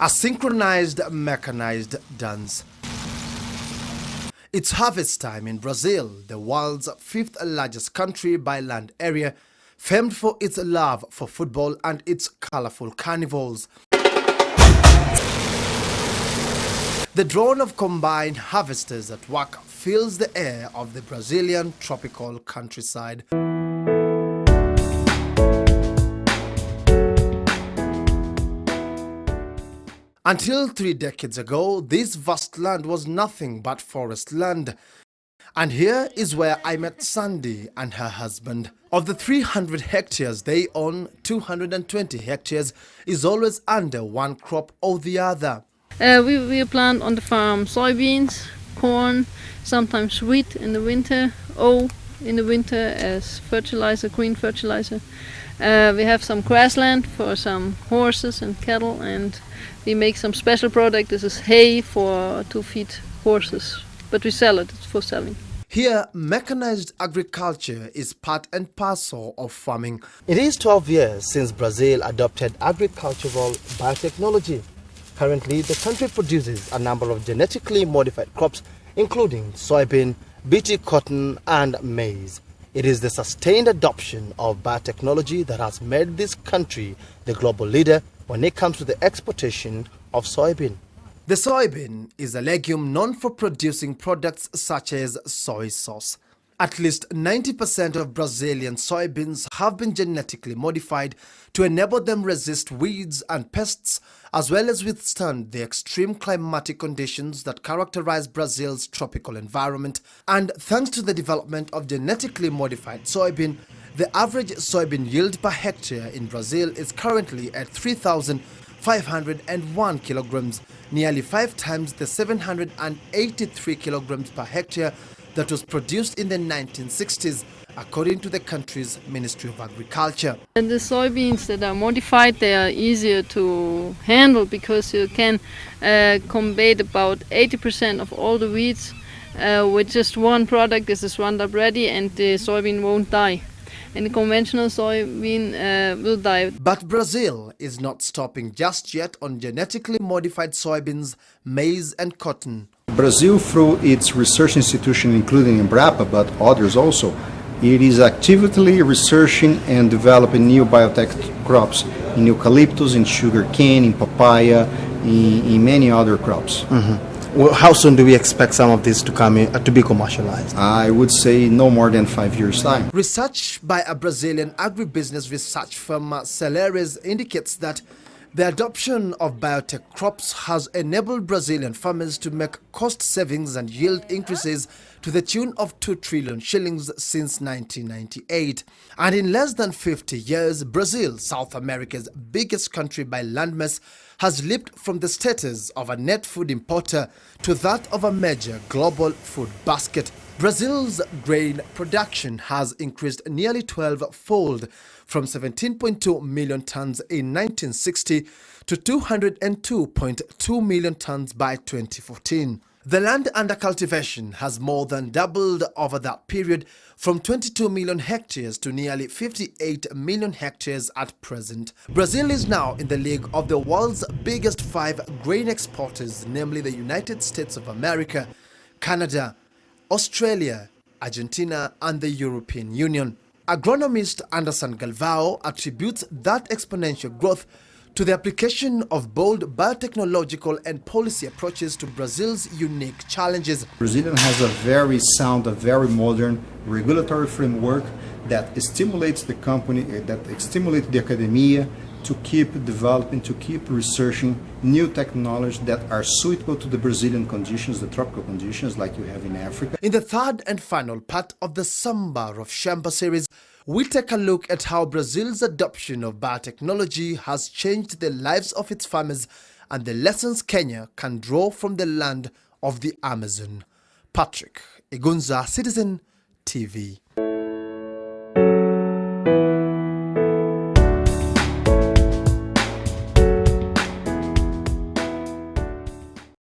a synchronized mechanized dance. It's harvest time in Brazil, the world's fifth largest country by land area, famed for its love for football and its colorful carnivals. The drone of combined harvesters at work fills the air of the Brazilian tropical countryside. Until 3 decades ago, this vast land was nothing but forest land. And here is where I met Sandy and her husband. Of the 300 hectares they own, 220 hectares is always under one crop or the other. We plant on the farm soybeans, corn, sometimes wheat in the winter, oat in the winter as fertilizer, green fertilizer. We have some grassland for some horses and cattle, and we make some special product. This is hay to feed horses, but we sell it, it's for selling. Here, mechanized agriculture is part and parcel of farming. It is 12 years since Brazil adopted agricultural biotechnology. Currently, the country produces a number of genetically modified crops, including soybean, BT cotton, and maize. It is the sustained adoption of biotechnology that has made this country the global leader when it comes to the exportation of soybean. The soybean is a legume known for producing products such as soy sauce. At least 90% of Brazilian soybeans have been genetically modified to enable them resist weeds and pests, as well as withstand the extreme climatic conditions that characterize Brazil's tropical environment. And thanks to the development of genetically modified soybean, the average soybean yield per hectare in Brazil is currently at 3,501 kilograms, nearly 5 times the 783 kilograms per hectare that was produced in the 1960s, according to the country's Ministry of Agriculture. And the soybeans that are modified, they are easier to handle because you can combat about 80% of all the weeds with just one product. This is Roundup Ready, and the soybean won't die. And the conventional soybean will die. But Brazil is not stopping just yet on genetically modified soybeans, maize and cotton. Brazil, through its research institution, including Embrapa, but others also, it is actively researching and developing new biotech crops in eucalyptus, in sugarcane, in papaya, in many other crops. Well, how soon do we expect some of this to come in, to be commercialized? I would say no more than 5 years' time. Research by a Brazilian agribusiness research firm, Celeres, indicates that the adoption of biotech crops has enabled Brazilian farmers to make cost savings and yield increases to the tune of 2 trillion shillings since 1998. And in less than 50 years, Brazil, South America's biggest country by landmass, has leaped from the status of a net food importer to that of a major global food basket. Brazil's grain production has increased nearly 12-fold, from 17.2 million tons in 1960 to 202.2 million tons by 2014. The land under cultivation has more than doubled over that period, from 22 million hectares to nearly 58 million hectares at present. Brazil is now in the league of the world's biggest 5 grain exporters, namely the United States of America, Canada, Australia, Argentina, and the European Union. Agronomist Anderson Galvao attributes that exponential growth to the application of bold biotechnological and policy approaches to Brazil's unique challenges. Brazil has a very sound, a very modern regulatory framework that stimulates the company, that stimulates the academia to keep developing, to keep researching new technologies that are suitable to the Brazilian conditions, the tropical conditions like you have in Africa. In the third and final part of the Samba of Shamba series, we take a look at how Brazil's adoption of biotechnology has changed the lives of its farmers and the lessons Kenya can draw from the land of the Amazon. Patrick Igunza, Citizen TV.